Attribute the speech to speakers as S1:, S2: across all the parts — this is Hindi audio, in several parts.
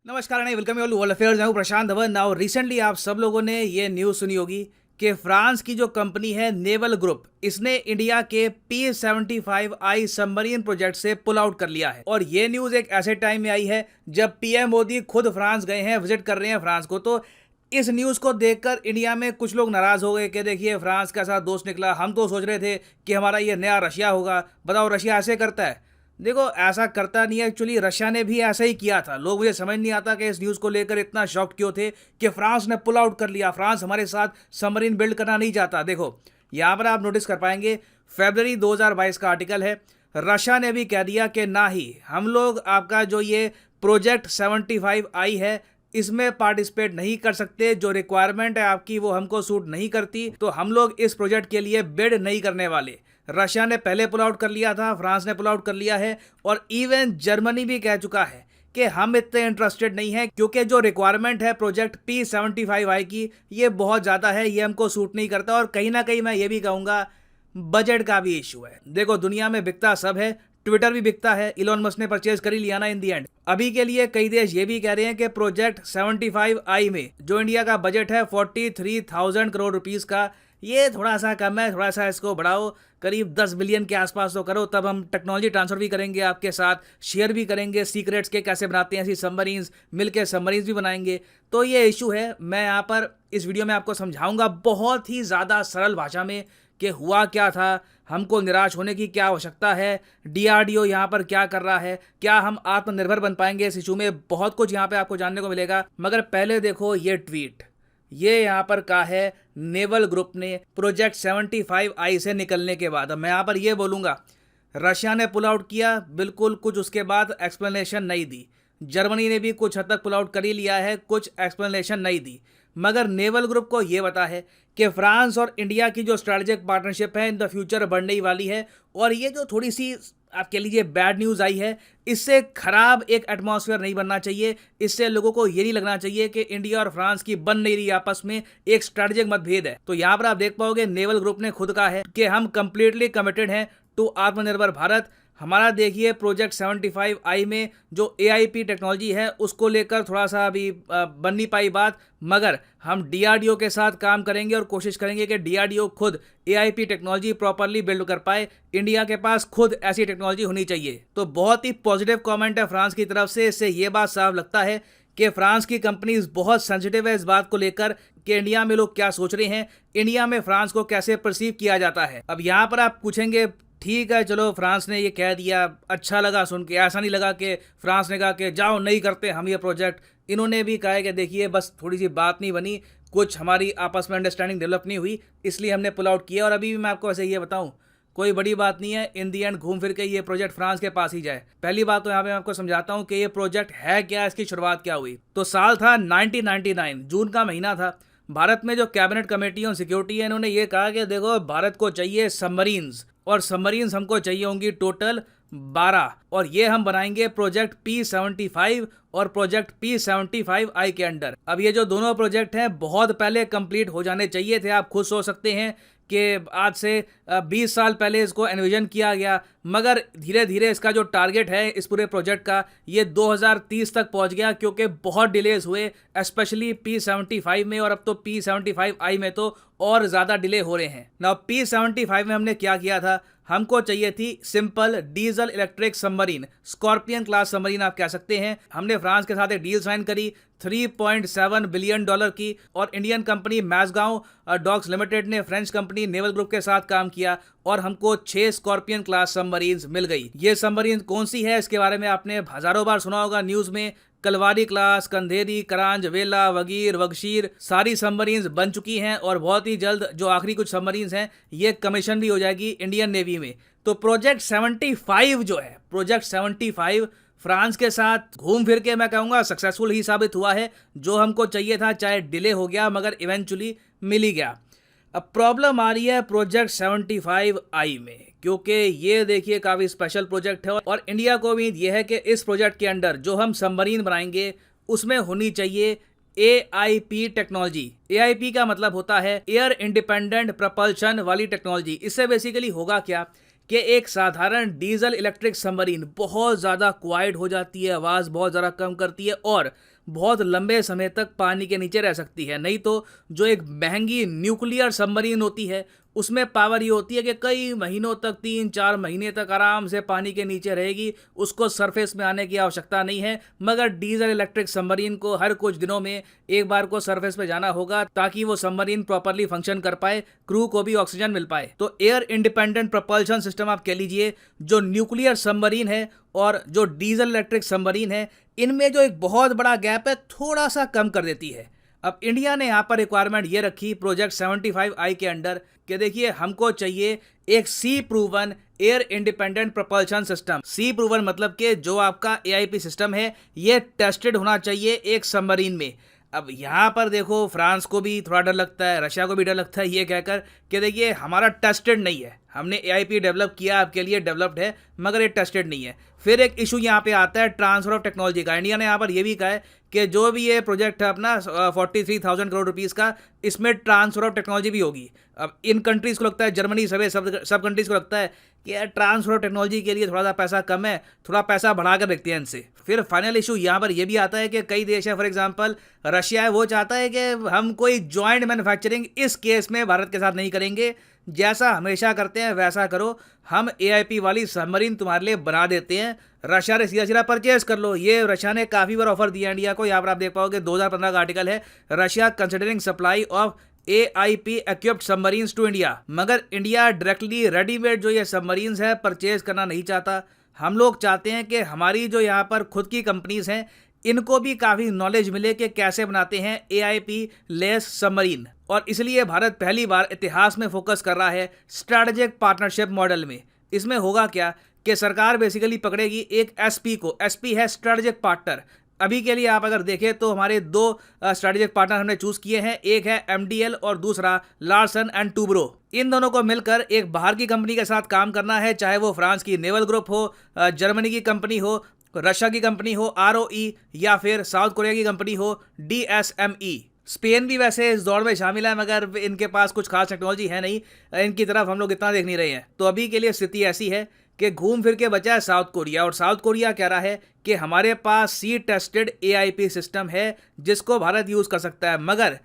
S1: नमस्कार नहीं वेलकम यू वर्ल्ड अफेयर्स। मैं हूं प्रशांत धवन। नाउ रिसेंटली आप सब लोगों ने ये न्यूज़ सुनी होगी कि फ्रांस की जो कंपनी है नेवल ग्रुप, इसने इंडिया के P-75I सबमरीन प्रोजेक्ट से पुल आउट कर लिया है। और ये न्यूज़ एक ऐसे टाइम में आई है जब पीएम मोदी खुद फ्रांस गए हैं, विजिट कर रहे हैं फ्रांस को। तो इस न्यूज़ को देखकर इंडिया में कुछ लोग नाराज़ हो गए कि देखिए फ्रांस का साथ दोस्त निकला, हम तो सोच रहे थे कि हमारा ये नया रशिया होगा। बताओ रशिया ऐसे करता है? देखो ऐसा करता नहीं है। एक्चुअली रशिया ने भी ऐसा ही किया था। लोग, मुझे समझ नहीं आता कि इस न्यूज़ को लेकर इतना शॉक्ड क्यों थे कि फ्रांस ने पुल आउट कर लिया, फ्रांस हमारे साथ सबमरीन बिल्ड करना नहीं चाहता। देखो यहाँ पर आप नोटिस कर पाएंगे, फरवरी 2022 का आर्टिकल है। रशिया ने भी कह दिया कि ना ही हम लोग आपका जो ये प्रोजेक्ट 75I है इसमें पार्टिसिपेट नहीं कर सकते। जो रिक्वायरमेंट है आपकी वो हमको सूट नहीं करती, तो हम लोग इस प्रोजेक्ट के लिए बिड नहीं करने वाले। रशिया ने पहले पुल आउट कर लिया था, फ्रांस ने पुल आउट कर लिया है, और इवन जर्मनी भी कह चुका है कि हम इतने इंटरेस्टेड नहीं हैं क्योंकि जो रिक्वायरमेंट है प्रोजेक्ट P-75I की ये बहुत ज़्यादा है, ये हमको सूट नहीं करता। और कहीं ना कहीं मैं ये भी कहूँगा बजट का भी इशू है। देखो दुनिया में बिकता सब है, ट्विटर भी बिकता है, इलॉन मस्क ने परचेज कर ही लिया ना इन दी एंड। अभी के लिए कई देश ये भी कह रहे हैं कि प्रोजेक्ट 75I में जो इंडिया का बजट है 43,000 करोड़ रुपीस का, ये थोड़ा सा कम है, थोड़ा सा इसको बढ़ाओ, करीब 10 बिलियन के आसपास तो करो, तब हम टेक्नोलॉजी ट्रांसफर भी करेंगे आपके साथ, शेयर भी करेंगे सीक्रेट्स के कैसे बनाते हैं ऐसी सबमरीन्स, मिलकर सबमरीन्स भी बनाएंगे। तो ये इशू है, मैं यहाँ पर इस वीडियो में आपको समझाऊंगा बहुत ही ज़्यादा सरल भाषा में कि हुआ क्या था, हमको निराश होने की क्या आवश्यकता है, डीआरडीओ यहाँ पर क्या कर रहा है, क्या हम आत्मनिर्भर बन पाएंगे इस इशू में। बहुत कुछ यहाँ पे आपको जानने को मिलेगा। मगर पहले देखो ये ट्वीट, ये यहाँ पर कहा है नेवल ग्रुप ने प्रोजेक्ट 75I से निकलने के बाद। अब मैं यहाँ पर ये बोलूँगा रशिया ने पुल आउट किया, बिल्कुल कुछ उसके बाद एक्सप्लेनेशन नहीं दी। जर्मनी ने भी कुछ हद तक पुल आउट कर ही लिया है, कुछ एक्सप्लेनेशन नहीं दी। मगर नेवल ग्रुप को ये पता है कि फ्रांस और इंडिया की जो स्ट्रेटेजिक पार्टनरशिप है इन द फ्यूचर बढ़ने ही वाली है। और ये जो थोड़ी सी आप कह लीजिए बैड न्यूज़ आई है, इससे खराब एक एटमॉस्फेयर नहीं बनना चाहिए। इससे लोगों को ये नहीं लगना चाहिए कि इंडिया और फ्रांस की बन नहीं रही आपस में, एक स्ट्रेटेजिक मतभेद है। तो यहाँ पर आप देख पाओगे नेवल ग्रुप ने खुद कहा है कि हम कंप्लीटली कमिटेड हैं टू आत्मनिर्भर भारत। हमारा देखिए प्रोजेक्ट 75I में जो AIP टेक्नोलॉजी है उसको लेकर थोड़ा सा अभी बन नहीं पाई बात, मगर हम DRDO के साथ काम करेंगे और कोशिश करेंगे कि DRDO खुद AIP टेक्नोलॉजी प्रॉपरली बिल्ड कर पाए। इंडिया के पास खुद ऐसी टेक्नोलॉजी होनी चाहिए। तो बहुत ही पॉजिटिव कमेंट है फ्रांस की तरफ से। इससे ये बात साफ लगता है कि फ्रांस की कंपनीज बहुत सेंसिटिव है इस बात को लेकर कि इंडिया में लोग क्या सोच रहे हैं, इंडिया में फ्रांस को कैसे परसीव किया जाता है। अब यहाँ पर आप पूछेंगे ठीक है चलो फ्रांस ने ये कह दिया, अच्छा लगा सुन के। ऐसा नहीं लगा कि फ्रांस ने कहा कि जाओ नहीं करते हम ये प्रोजेक्ट। इन्होंने भी कहा है कि देखिए बस थोड़ी सी बात नहीं बनी, कुछ हमारी आपस में अंडरस्टैंडिंग डेवलप नहीं हुई, इसलिए हमने पुल आउट किया। और अभी भी मैं आपको ऐसे ये बताऊं, कोई बड़ी बात नहीं है, इन दी एंड घूम फिर के ये प्रोजेक्ट फ्रांस के पास ही जाए। पहली बात तो यहाँ पे मैं आपको समझाता हूँ कि ये प्रोजेक्ट है क्या, इसकी शुरुआत क्या हुई। तो साल था 1999, जून का महीना था। भारत में जो कैबिनेट कमेटी ऑन सिक्योरिटी है, इन्होंने ये कहा कि देखो भारत को चाहिए सबमरीन्स, और सबमरीन्स हमको चाहिए होंगी टोटल 12, और ये हम बनाएंगे प्रोजेक्ट P-75 और प्रोजेक्ट P-75I के अंडर। अब ये जो दोनों प्रोजेक्ट हैं बहुत पहले कंप्लीट हो जाने चाहिए थे। आप खुद सोच सकते हैं कि आज से 20 साल पहले इसको एनविजन किया गया, मगर धीरे धीरे इसका जो टारगेट है इस पूरे प्रोजेक्ट का ये 2030 तक पहुंच गया, क्योंकि बहुत डिलेज हुए स्पेशली P-75 में, और अब तो P-75I में तो और ज़्यादा डिले हो रहे हैं ना। P-75 में हमने क्या किया था, हमको चाहिए थी simple diesel electric submarine, scorpion class submarine आप कह सकते हैं। हमने फ्रांस के साथ एक डील साइन करी 3.7 बिलियन डॉलर की, और Indian company Mazagon docs limited ने फ्रेंच कंपनी नेवल ग्रुप के साथ काम किया, और हमको 6 स्कॉर्पियन क्लास सबमरीन्स मिल गई। ये सबमरीन कौन सी है इसके बारे में आपने हजारों बार सुना होगा न्यूज़ में। कलवारी क्लास, कंधेरी, करांज, वेला, वगीर, वगशीर, सारी सबमरीन्स बन चुकी हैं, और बहुत ही जल्द जो आखिरी कुछ सबमरीन्स हैं ये कमीशन भी हो जाएगी इंडियन नेवी में। तो प्रोजेक्ट 75 जो है, प्रोजेक्ट 75 फ्रांस के साथ घूम फिर के मैं कहूँगा सक्सेसफुल ही साबित हुआ है। जो हमको चाहिए था, चाहे डिले हो गया मगर इवेंचुअली मिल ही गया। अब प्रॉब्लम आ रही है प्रोजेक्ट 75I में, क्योंकि ये देखिए काफ़ी स्पेशल प्रोजेक्ट है, और इंडिया को उम्मीद ये है कि इस प्रोजेक्ट के अंडर जो हम सबमरीन बनाएंगे उसमें होनी चाहिए AIP टेक्नोलॉजी। AIP का मतलब होता है एयर इंडिपेंडेंट प्रपल्शन वाली टेक्नोलॉजी। इससे बेसिकली होगा क्या कि एक साधारण डीजल इलेक्ट्रिक सबमरीन बहुत ज़्यादा क्वाइट हो जाती है, आवाज़ बहुत ज़्यादा कम करती है, और बहुत लंबे समय तक पानी के नीचे रह सकती है। नहीं तो जो एक महंगी न्यूक्लियर सबमरीन होती है उसमें पावर ये होती है कि कई महीनों तक, 3-4 महीने तक आराम से पानी के नीचे रहेगी, उसको सरफेस में आने की आवश्यकता नहीं है। मगर डीजल इलेक्ट्रिक सबमरीन को हर कुछ दिनों में एक बार को सरफेस पे जाना होगा ताकि वो सबमरीन प्रॉपरली फंक्शन कर पाए, क्रू को भी ऑक्सीजन मिल पाए। तो एयर इंडिपेंडेंट propulsion सिस्टम आप कह लीजिए, जो न्यूक्लियर सबमरीन है और जो डीजल इलेक्ट्रिक सबमरीन है, इनमें जो एक बहुत बड़ा गैप है थोड़ा सा कम कर देती है। अब इंडिया ने यहाँ पर रिक्वायरमेंट ये रखी प्रोजेक्ट 75I के अंडर कि देखिए हमको चाहिए एक sea proven air independent propulsion system. Sea proven मतलब कि जो आपका AIP सिस्टम है ये टेस्टेड होना चाहिए एक सबमरीन में। अब यहाँ पर देखो फ्रांस को भी थोड़ा डर लगता है, रशिया को भी डर लगता है ये कहकर कि देखिए हमारा टेस्टेड नहीं है, हमने AIP डेवलप किया, आपके लिए डेवलप्ड है, मगर ये टेस्टेड नहीं है। फिर एक इशू यहाँ पे आता है ट्रांसफर ऑफ टेक्नोलॉजी का। इंडिया ने यहाँ पर ये भी कहा है कि जो भी ये प्रोजेक्ट है अपना 43,000 करोड़ रुपीस का, इसमें ट्रांसफर ऑफ टेक्नोलॉजी भी होगी। अब इन कंट्रीज़ को लगता है, जर्मनी सब कंट्रीज़ को लगता है कि यार ट्रांसफर ऑफ टेक्नोलॉजी के लिए थोड़ा सा पैसा कम है, थोड़ा पैसा बढ़ा कर देखते हैं इनसे। फिर फाइनल इशू यहाँ पर यह भी आता है कि कई देश है, फॉर एग्जांपल रशिया है, वो चाहता है कि हम कोई जॉइंट मैन्युफैक्चरिंग इस केस में भारत के साथ नहीं करेंगे, जैसा हमेशा करते हैं वैसा करो, हम AIP वाली सबमरीन तुम्हारे लिए बना देते हैं, रशिया ने सीधा सीधा परचेज कर लो। ये रशिया ने काफ़ी बार ऑफर दिया इंडिया को। यहाँ पर आप देख पाओगे 2015 का आर्टिकल है, Russia considering supply of AIP equipped submarines to India. मगर इंडिया डायरेक्टली रेडीमेड जो ये सबमरीन्स है परचेज करना नहीं चाहता। हम लोग चाहते हैं कि हमारी जो यहाँ पर खुद की कंपनीज हैं इनको भी काफ़ी नॉलेज मिले कि कैसे बनाते हैं AIP लेस सबमरीन, और इसलिए भारत पहली बार इतिहास में फोकस कर रहा है स्ट्रैटेजिक पार्टनरशिप मॉडल में। इसमें होगा क्या कि सरकार बेसिकली पकड़ेगी एक SP को, SP है स्ट्रैटेजिक पार्टनर। अभी के लिए आप अगर देखें तो हमारे 2 स्ट्रैटेजिक पार्टनर हमने चूज किए हैं, एक है MDL और दूसरा लार्सन एंड टूब्रो। इन दोनों को मिलकर एक बाहर की कंपनी के साथ काम करना है, चाहे वो फ्रांस की नेवल ग्रुप हो, जर्मनी की कंपनी हो, रशिया की कंपनी हो ROE, या फिर साउथ कोरिया की कंपनी हो DSME। स्पेन भी वैसे इस दौड़ में शामिल है, मगर इनके पास कुछ खास टेक्नोलॉजी है नहीं, इनकी तरफ हम लोग इतना देख नहीं रहे हैं। तो अभी के लिए स्थिति ऐसी है कि घूम फिर के बचा है साउथ कोरिया, और साउथ कोरिया कह रहा है कि हमारे पास सी टेस्टेड AIP सिस्टम है जिसको भारत यूज़ कर सकता है। मगर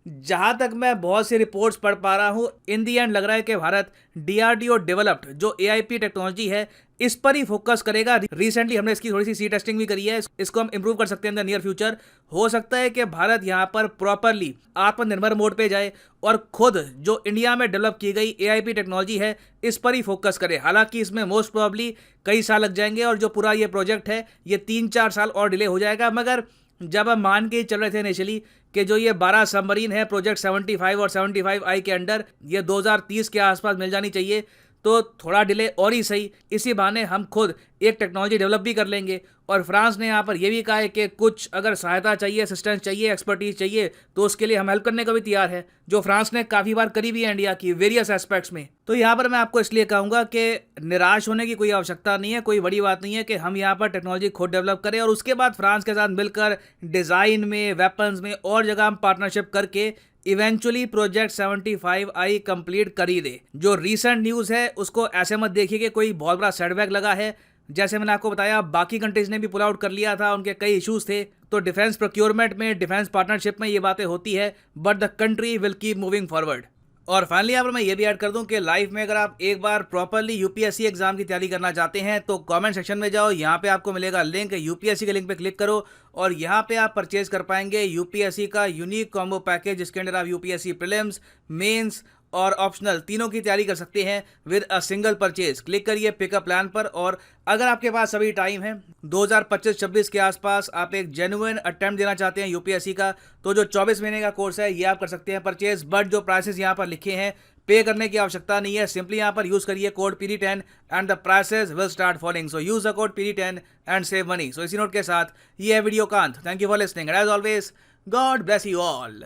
S1: जहाँ तक मैं बहुत सी रिपोर्ट्स पढ़ पा रहा हूँ, इन दी एंड लग रहा है कि भारत DRDO डेवलप्ड जो AIP टेक्नोलॉजी है इस पर ही फोकस करेगा। रिसेंटली हमने इसकी थोड़ी सी सी टेस्टिंग भी करी है, इसको हम इंप्रूव कर सकते हैं इन द नियर फ्यूचर। हो सकता है कि भारत यहाँ पर प्रॉपरली आत्मनिर्भर मोड पे जाए और खुद जो इंडिया में डेवलप की गई AIP टेक्नोलॉजी है इस पर ही फोकस करे। हालांकि इसमें मोस्ट प्रोबेबली कई साल लग जाएंगे और जो पूरा ये प्रोजेक्ट है ये 3-4 साल और डिले हो जाएगा। मगर जब हम मान के चल रहे थे इनिशियली कि जो ये 12 सबमरीन है प्रोजेक्ट 75 और 75I के अंडर, ये 2030 के आसपास मिल जानी चाहिए, तो थोड़ा डिले और ही सही, इसी बहाने हम खुद एक टेक्नोलॉजी डेवलप भी कर लेंगे। और फ्रांस ने यहाँ पर यह भी कहा है कि कुछ अगर सहायता चाहिए, असिस्टेंस चाहिए, एक्सपर्टीज चाहिए, तो उसके लिए हम हेल्प करने को भी तैयार है, जो फ्रांस ने काफ़ी बार करी भी है इंडिया की वेरियस एस्पेक्ट्स में। तो यहाँ पर मैं आपको इसलिए कहूँगा कि निराश होने की कोई आवश्यकता नहीं है, कोई बड़ी बात नहीं है कि हम यहाँ पर टेक्नोलॉजी खुद डेवलप करें और उसके बाद फ्रांस के साथ मिलकर डिज़ाइन में, वेपन्स में और जगह हम पार्टनरशिप करके इवेंचुअली प्रोजेक्ट 75I कंप्लीट कर ही दे। जो रीसेंट न्यूज़ है उसको ऐसे मत देखिए कि कोई बहुत बड़ा सेटबैक लगा है। जैसे मैंने आपको बताया बाकी कंट्रीज ने भी पुल आउट कर लिया था, उनके कई इश्यूज थे। तो डिफेंस प्रोक्योरमेंट में, डिफेंस पार्टनरशिप में ये बातें होती है, but the country will keep moving forward. और फाइनली यहाँ पर मैं ये भी ऐड कर दूं कि लाइफ में अगर आप एक बार प्रॉपरली UPSC एग्जाम की तैयारी करना चाहते हैं तो कमेंट सेक्शन में जाओ, यहाँ पे आपको मिलेगा लिंक, UPSC के लिंक पे क्लिक करो और यहाँ पे आप परचेज कर पाएंगे UPSC का यूनिक कॉम्बो पैकेज, जिसके अंदर आप UPSC प्रीलिम्स, मेंस और ऑप्शनल तीनों की तैयारी कर सकते हैं with a single purchase. Click करिए पिकअप प्लान पर, और अगर आपके पास अभी टाइम है 2025-26 के आसपास आप एक जेन्युइन अटेम्प्ट देना चाहते हैं UPSC का, तो जो 24 महीने का कोर्स है ये आप कर सकते हैं परचेज। बट जो प्राइसेस यहाँ पर लिखे हैं पे करने की आवश्यकता नहीं है, सिंपली यहाँ पर यूज करिए code PD10 and the prices will start following. So use the code PD10 and save money. सो इसी नोट के साथ ये है वीडियो कांत। Thank you for listening and as always god bless you all.